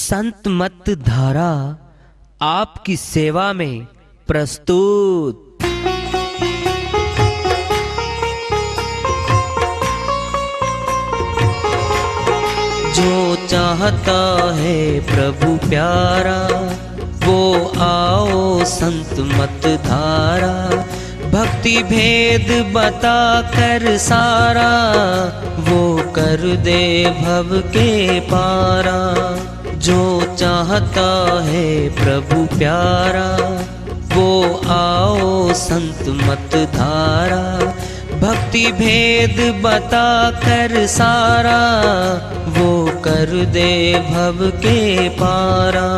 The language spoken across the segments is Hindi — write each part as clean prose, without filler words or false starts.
संत मत धारा आपकी सेवा में प्रस्तुत। जो चाहता है प्रभु प्यारा वो आओ संत मत धारा। भक्ति भेद बता कर सारा वो कर दे भव के पारा। जो चाहता है प्रभु प्यारा वो आओ संत मत धारा। भक्ति भेद बता कर सारा वो कर दे भव के पारा।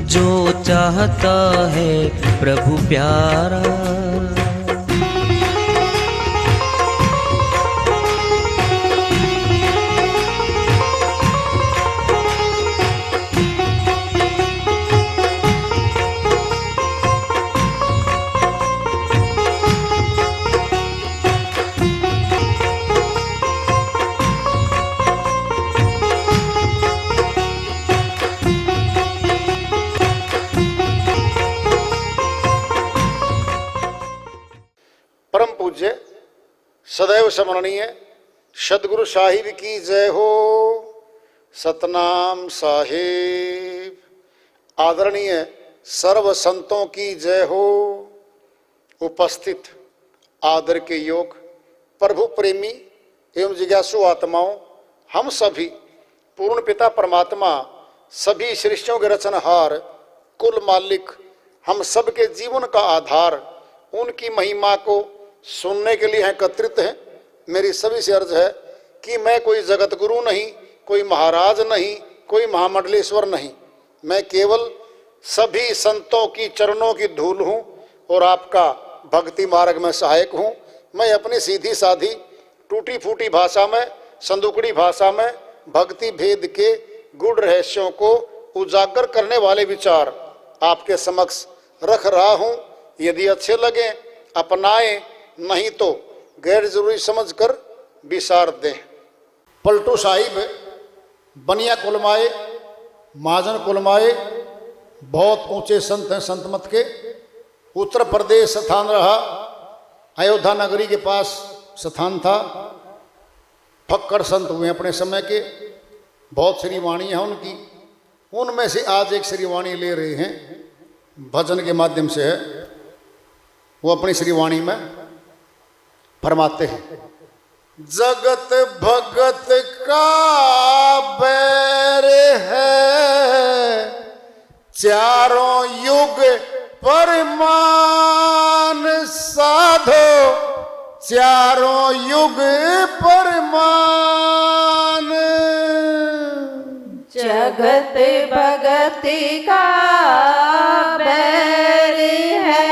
जो चाहता है प्रभु प्यारा। परम पूज्य सदैव स्मरणीय सदगुरु साहिब की जय हो। सतनाम साहिब। आदरणीय सर्व संतों की जय हो। उपस्थित आदर के योग प्रभु प्रेमी एवं जिज्ञासु आत्माओं, हम सभी पूर्ण पिता परमात्मा सभी सृष्टियों के रचनहार कुल मालिक हम सबके जीवन का आधार उनकी महिमा को सुनने के लिए एकत्रित हैं। मेरी सभी से अर्ज है कि मैं कोई जगत गुरु नहीं, कोई महाराज नहीं, कोई महामंडलेश्वर नहीं। मैं केवल सभी संतों की चरणों की धूल हूँ और आपका भक्ति मार्ग में सहायक हूँ। मैं अपनी सीधी साधी टूटी फूटी भाषा में, संदुकड़ी भाषा में भक्ति भेद के गूढ़ रहस्यों को उजागर करने वाले विचार आपके समक्ष रख रहा हूँ। यदि अच्छे लगे अपनाएं, नहीं तो गैर जरूरी समझकर विसार दें। पलटू साहिब बनिया कुलमाए, महाजन कुलमाए बहुत ऊंचे संत हैं। संत मत के उत्तर प्रदेश स्थान रहा, अयोध्या नगरी के पास स्थान था। फक्कड़ संत हुए अपने समय के, बहुत श्रीवाणी है उनकी। उनमें से आज एक श्रीवाणी ले रहे हैं, भजन के माध्यम से है। वो अपनी श्रीवाणी में फरमाते हैं, जगत भगत का बैर है, चारों युग परमान साधो, चारों युग परमान। जगत भगत का बैर है,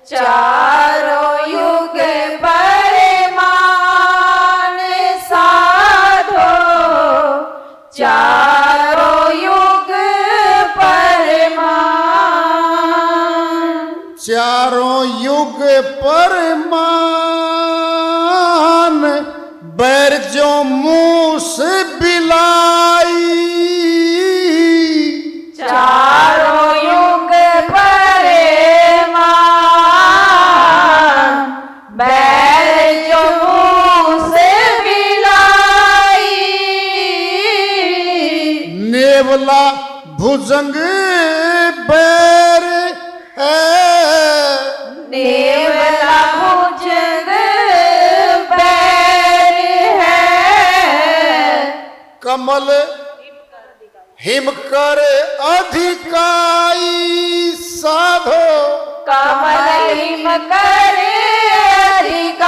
चारों युग परमान साधो, चारों युग परमान। चारों युग परमान बैर जो मुँह से बिलाई, चारों युग परमान बैर जो मुँह से बिलाई। नेवला भुजंग बैर है, नेवला भुजंग बैर है, कमल हिम कर अधिकाई साधो, कमल हिम करे अधिकाई।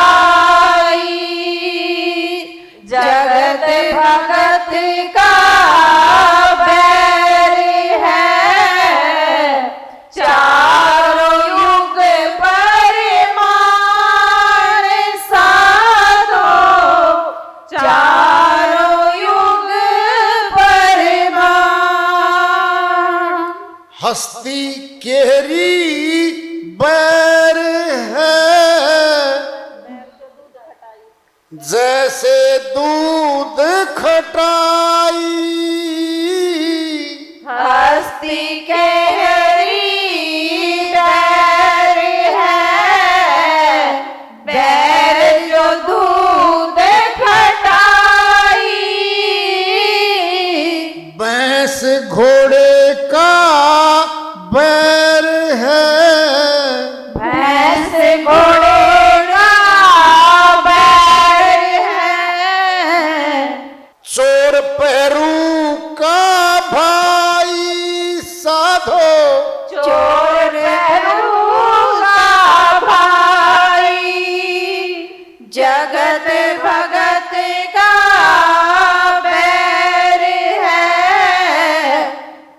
जगत भगत का बैर है, चारों युग परमान साधो, चारों युग परमान। हस्ती केहरी बैर है, जैसे दूध खटाई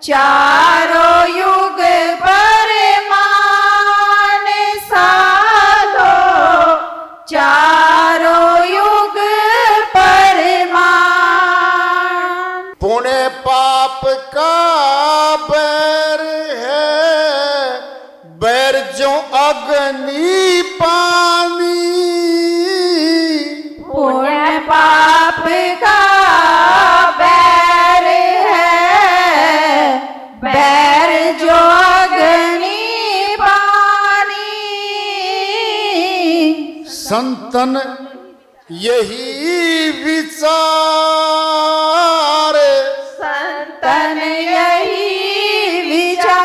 चारों युग परमान साधो, चारों युग परमान। पुण्य पाप का बैर है, बैर जो अग्नि पानी। पुण्य पाप का बैर है, बैर जो अग्नि पानी। संतन यही विचार, संतन यही विचार।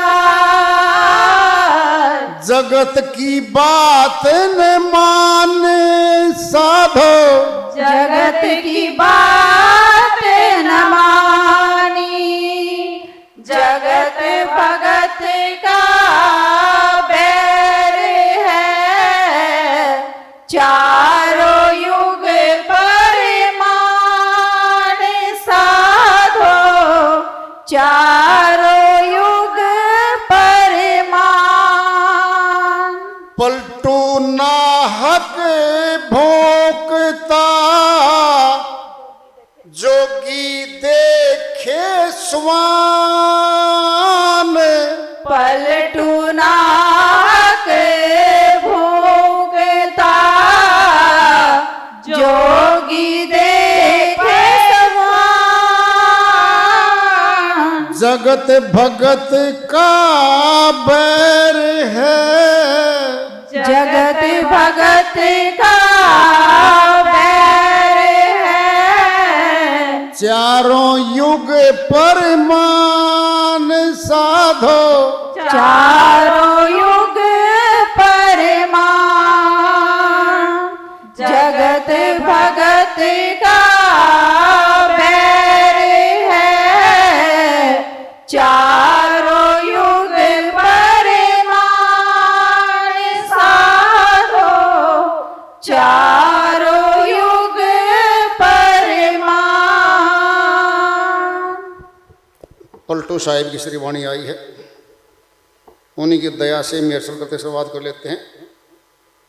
जगत की बात न माने साधो, जगत की बात न मानी। जगत भगत का बैर है, चारों युग परमान साधो, चारों युग परमान। पलटू नाहक भोंकता, जोगी देखे स्वान। पलटू नाक भोगता, जोगी देखे समान। जगत भगत का बैर है, जगत भगत का बैर है, चारों युग परमान साधो। चारों युग परमान। जगत भगत का बैर है, चारों युग परमान साधो, चारों युग परमान। पलटू साहिब की श्री वाणी आई है, उन्हीं की दया से मेरसल करते संवाद कर लेते हैं।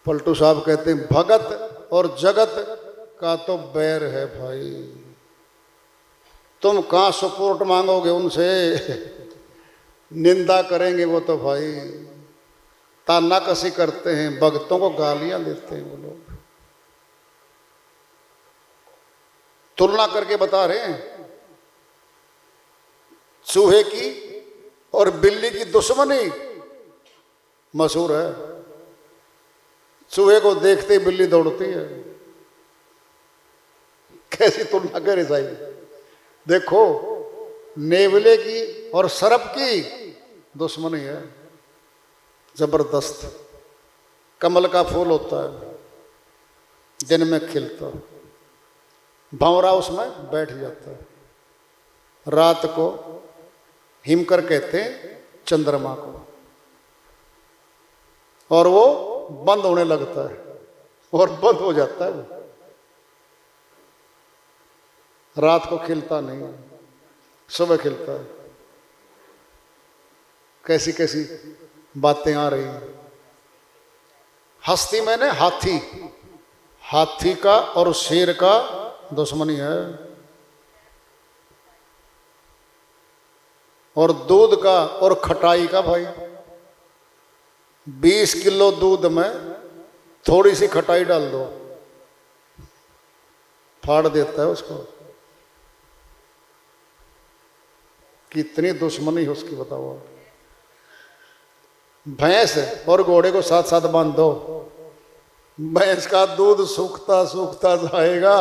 पलटू साहब कहते हैं भगत और जगत का तो बैर है भाई। तुम कहाँ सपोर्ट मांगोगे उनसे, निंदा करेंगे वो तो भाई, तानाकसी करते हैं, भक्तों को गालियां देते हैं वो लोग। तुलना करके बता रहे हैं, चूहे की और बिल्ली की दुश्मनी मशहूर है। चूहे को देखते ही बिल्ली दौड़ती है। कैसी तुलना करे साहिब। देखो, नेवले की और सर्प की दुश्मनी है जबरदस्त। कमल का फूल होता है, दिन में खिलता, भंवरा उसमें बैठ जाता है, रात को हिमकर कहते हैं चंद्रमा को, और वो बंद होने लगता है और बंद हो जाता है। वो रात को खिलता नहीं, सुबह खिलता है। कैसी कैसी बातें आ रही हैं। हस्ती मैंने हाथी, हाथी का और शेर का दुश्मनी है। और दूध का और खटाई का भाई। 20 किलो दूध में थोड़ी सी खटाई डाल दो, फाड़ देता है उसको। कितनी दुश्मनी है उसकी बताओ। भैंस और घोड़े को साथ साथ बांध दो, भैंस का दूध सूखता सूखता जाएगा,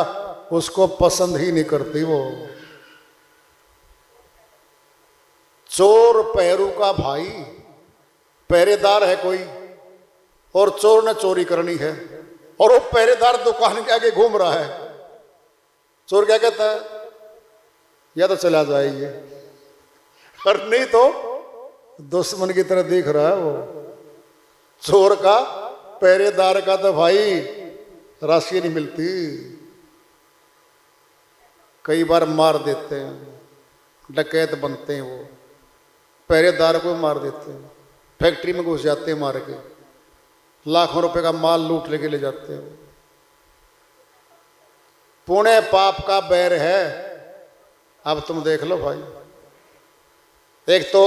उसको पसंद ही नहीं करती वो। चोर पैरू का भाई, पहरेदार है कोई और चोर ने चोरी करनी है, और वो पहरेदार दुकान के आगे घूम रहा है। चोर क्या कहता है, या तो चला जाइए, और नहीं तो दुश्मन की तरह देख रहा है वो। चोर का, पहरेदार का तो भाई राशि नहीं मिलती, कई बार मार देते हैं, डकैत बनते हैं वो। पहरेदार को मार देते हैं, फैक्ट्री में घुस जाते हैं मार के, लाखों रुपए का माल लूट लेके ले जाते हैं। पुण्य पाप का बैर है। अब तुम देख लो भाई, एक तो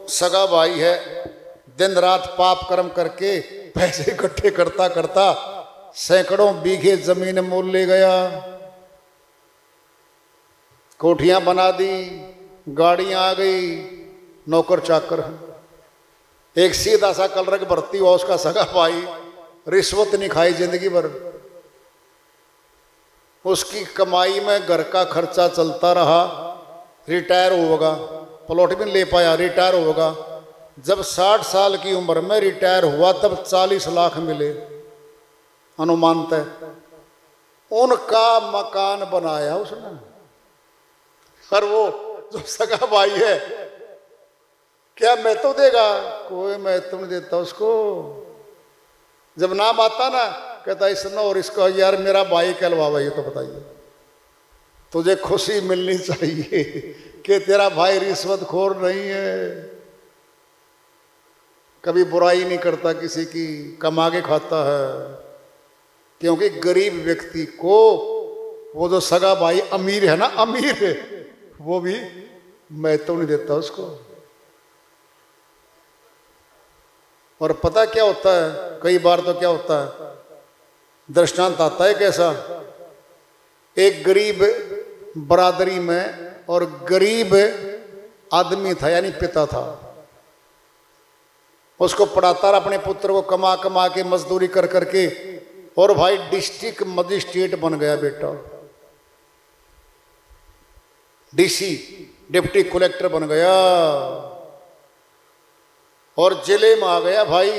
सगा भाई है, दिन रात पाप कर्म करके पैसे इकट्ठे करता करता सैकड़ों बीघे जमीन मोल ले गया, कोठियां बना दी, गाड़ियां आ गई, नौकर चाकर है। एक सीधा सा कलरक भर्ती हुआ उसका सगा भाई, रिश्वत नहीं खाई जिंदगी भर, उसकी कमाई में घर का खर्चा चलता रहा, रिटायर होगा, प्लॉट भी नहीं ले पाया, रिटायर होगा। जब 60 साल की उम्र में रिटायर हुआ तब 40 लाख मिले अनुमानतः, उनका मकान बनाया उसने। और वो जो सगा भाई है, क्या मैं तो देगा? कोई मैं तो नहीं देता उसको। जब नाम आता ना, कहता इसने और इसको, यार मेरा भाई कहलवावा, ये तो बताइए, तुझे खुशी मिलनी चाहिए कि तेरा भाई रिश्वतखोर नहीं है, कभी बुराई नहीं करता किसी की, कमा के खाता है। क्योंकि गरीब व्यक्ति को वो जो सगा भाई अमीर है ना, अमीर है, वो भी मैं तो नहीं देता उसको। और पता क्या होता है, कई बार तो क्या होता है, दृष्टांत आता है कैसा, एक गरीब बरादरी में और गरीब आदमी था, यानी पिता था, उसको पढ़ाता रहा अपने पुत्र को, कमा कमा के मजदूरी कर करके, और भाई डिस्ट्रिक्ट मजिस्ट्रेट बन गया बेटा, डीसी डिप्टी कलेक्टर बन गया, और जिले में आ गया भाई।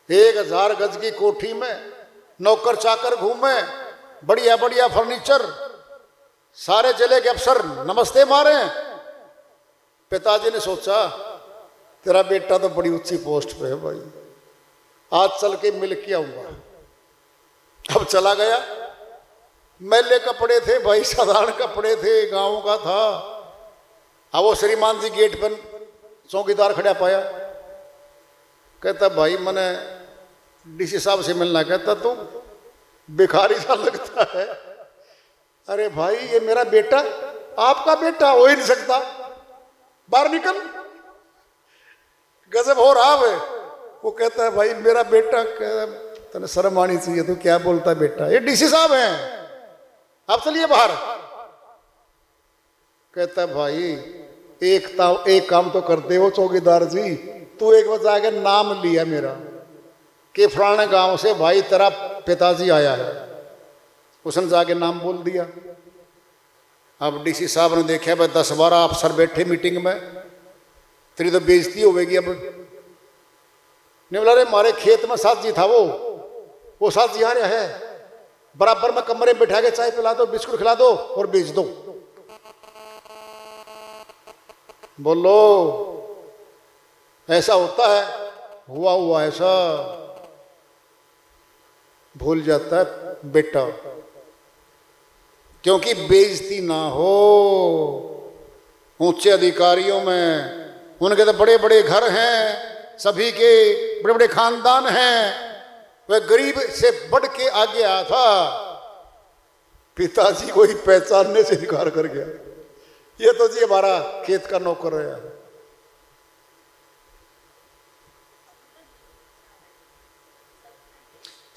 1000 गज की कोठी में नौकर चाकर घूमे, बढ़िया बढ़िया फर्नीचर, सारे जिले के अफसर नमस्ते मारे। पिताजी ने सोचा तेरा बेटा तो बड़ी ऊंची पोस्ट पे है भाई, आज चल के मिल के आऊंगा। अब चला गया, मैले कपड़े थे भाई, साधारण कपड़े थे, गांव का था। अब वो श्रीमान जी गेट पर चौकीदार खड़ा पाया, कहता भाई मैंने डीसी साहब से मिलना। कहता तू भिखारी सा लगता है। अरे भाई ये मेरा बेटा, आपका बेटा हो ही नहीं सकता, बाहर निकल, गजब हो रहा है। वो कहता है भाई मेरा बेटा, तने शर्म आनी चाहिए, तू क्या बोलता है बेटा, ये डीसी साहब हैं, आप चलिए बाहर। कहता है भाई एक काम तो करते हो चौकीदार जी, तू एक बार जाके नाम लिया मेरा कि फलाने गांव से भाई तेरा पिताजी आया है। उसने जाके नाम बोल दिया। अब डीसी साहब ने देखा भाई 10-12 अफसर बैठे मीटिंग में, तेरी तो बेइज्जती होगी। अब नहीं बोला, अरे हमारे खेत में साथ जी था, वो साथ जी आ रहा है, बराबर में कमरे में बैठा के चाय पिला दो, बिस्कुट खिला दो और बेच दो। बोलो ऐसा होता है? हुआ ऐसा। भूल जाता है बेटा, क्योंकि बेइज्जती ना हो। ऊंचे अधिकारियों में उनके तो बड़े बड़े घर हैं, सभी के बड़े बड़े खानदान हैं, वह गरीब से बढ़ के आगे आया था, पिताजी को ही पहचानने से इनकार कर गया। ये तो जी हमारा खेत का नौकर है।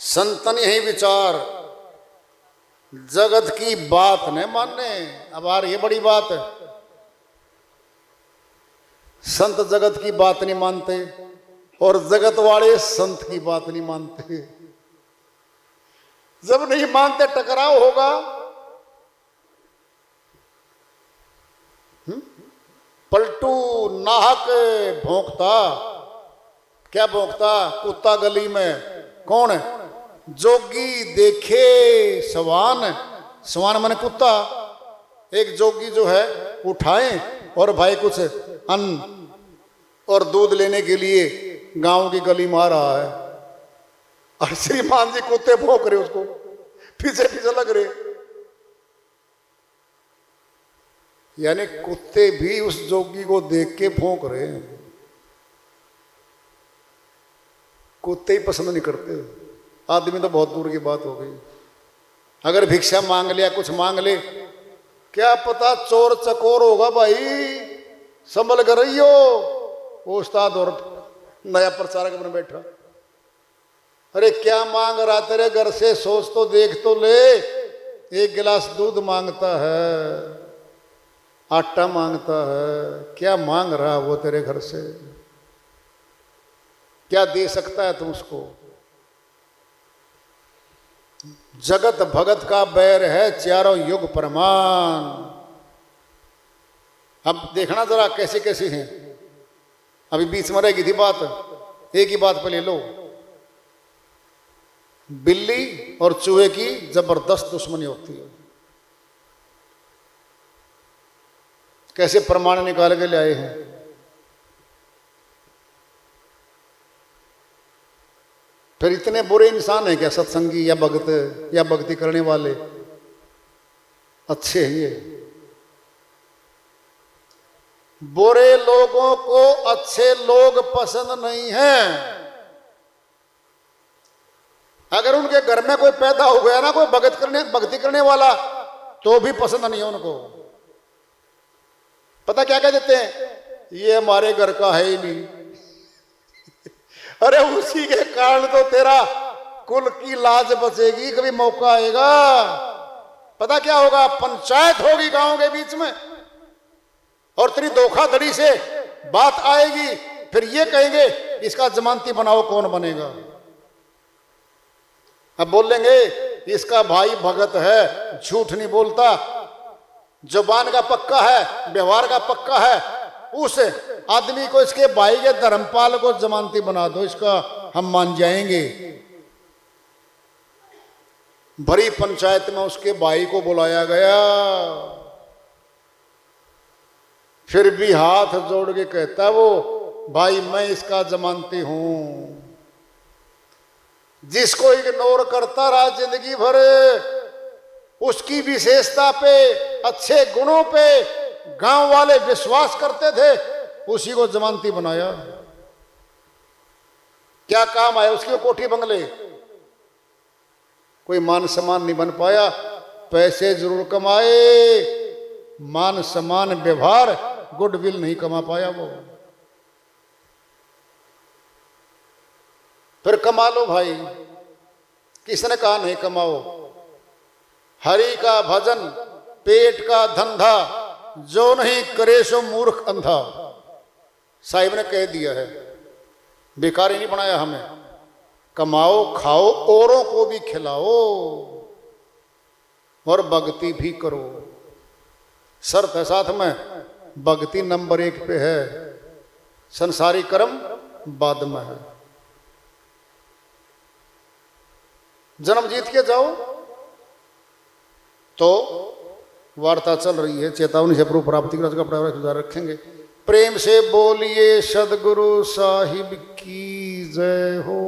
संतन यही विचार, जगत की बात न माने। अब यार ये बड़ी बात है, संत जगत की बात नहीं मानते और जगत वाले संत की बात नहीं मानते। जब नहीं मानते टकराव होगा। पलटू नाहक भौंकता, क्या भौंकता? कुत्ता गली में। कौन है? जोगी देखे सवान, सवान माने कुत्ता। एक जोगी जो है उठाए और भाई कुछ अन्न और दूध लेने के लिए गांव की गली में आ रहा है, और श्रीमान जी कुत्ते भौंक रहे, उसको पीछे पीछे लग रहे। यानी कुत्ते भी उस जोगी को देख के भौंक रहे हैं। कुत्ते ही पसंद नहीं करते, आदमी तो बहुत दूर की बात हो गई। अगर भिक्षा मांग लिया, कुछ मांग ले, क्या पता चोर चकोर होगा भाई, संभल कर रही हो। वो उस्ताद और नया प्रचारक बन बैठा, अरे क्या मांग रहा तेरे घर से, सोच तो देख तो ले। एक गिलास दूध मांगता है, आटा मांगता है, क्या मांग रहा वो तेरे घर से, क्या दे सकता है तुम उसको। जगत भगत का बैर है, चारों युग प्रमाण। अब देखना जरा कैसे कैसे हैं। अभी बीच में रहेगी थी बात, एक ही बात पे ले लो। बिल्ली और चूहे की जबरदस्त दुश्मनी होती है। कैसे प्रमाण निकाल के ले आए हैं। फिर इतने बुरे इंसान हैं क्या सत्संगी या भगत या भक्ति करने वाले? अच्छे हैं ये। बुरे लोगों को अच्छे लोग पसंद नहीं हैं। अगर उनके घर में कोई पैदा हो गया ना, कोई भक्ति करने वाला, तो भी पसंद नहीं है उनको। पता क्या कह देते हैं, ये हमारे घर का है ही नहीं। अरे उसी के कारण तो तेरा कुल की लाज बचेगी, कभी मौका आएगा पता क्या होगा, पंचायत होगी गांव के बीच में, और तेरी धोखाधड़ी से बात आएगी। फिर ये कहेंगे इसका जमानती बनाओ, कौन बनेगा? अब बोलेंगे इसका भाई भगत है, झूठ नहीं बोलता, जुबान का पक्का है, व्यवहार का पक्का है, उस आदमी को, इसके भाई के धर्मपाल को जमानती बना दो, इसका हम मान जाएंगे। भरी पंचायत में उसके भाई को बुलाया गया, फिर भी हाथ जोड़ के कहता वो, भाई मैं इसका जमानती हूं। जिसको इग्नोर करता रहा जिंदगी भर, उसकी विशेषता पे, अच्छे गुणों पे गांव वाले विश्वास करते थे, उसी को जमानती बनाया। क्या काम आया उसके कोठी बंगले, कोई मान सम्मान नहीं बन पाया। पैसे जरूर कमाए, मान सम्मान व्यवहार गुडविल नहीं कमा पाया वो। फिर कमा लो भाई, किसने कहा नहीं कमाओ? हरि का भजन पेट का धंधा, जो नहीं करे सो मूर्ख अंधा। साहिब ने कह दिया है, बेकारी नहीं बनाया हमें। कमाओ खाओ, औरों को भी खिलाओ और भक्ति भी करो। शर्त है साथ में, भक्ति नंबर 1 पे है, संसारी कर्म बाद में है। जन्म जीत के जाओ। तो वार्ता चल रही है, चेतावनी से प्रभु प्राप्ति का सुधार रखेंगे। प्रेम से बोलिए सदगुरु साहिब की जय हो।